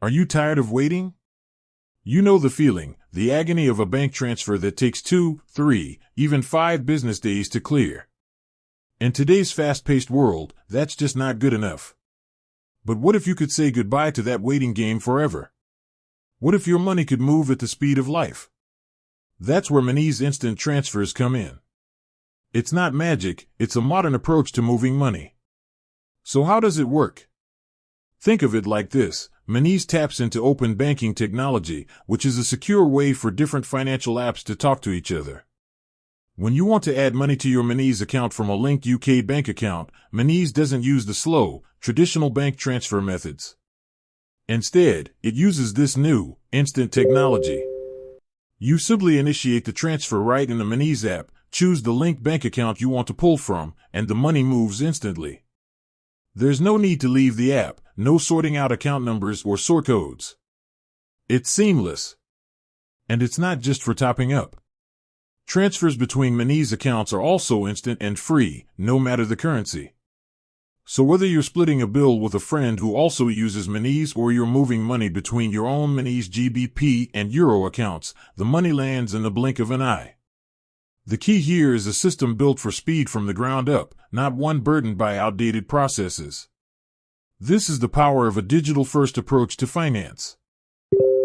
Are you tired of waiting? You know the feeling, the agony of a bank transfer that takes 2, 3, even 5 business days to clear. In today's fast-paced world, that's just not good enough. But what if you could say goodbye to that waiting game forever? What if your money could move at the speed of life? That's where Monese instant transfers come in. It's not magic, it's a modern approach to moving money. So how does it work? Think of it like this. Monese taps into open banking technology, which is a secure way for different financial apps to talk to each other. When you want to add money to your Monese account from a linked UK bank account, Monese doesn't use the slow, traditional bank transfer methods. Instead, it uses this new, instant technology. You simply initiate the transfer right in the Monese app, choose the linked bank account you want to pull from, and the money moves instantly. There's no need to leave the app, no sorting out account numbers or sort codes. It's seamless. And it's not just for topping up. Transfers between Monese accounts are also instant and free, no matter the currency. So whether you're splitting a bill with a friend who also uses Monese or you're moving money between your own Monese GBP and Euro accounts, the money lands in the blink of an eye. The key here is a system built for speed from the ground up, not one burdened by outdated processes. This is the power of a digital-first approach to finance.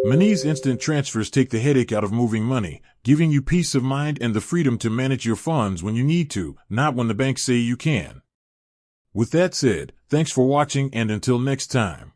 Monese instant transfers take the headache out of moving money, giving you peace of mind and the freedom to manage your funds when you need to, not when the banks say you can. With that said, thanks for watching and until next time.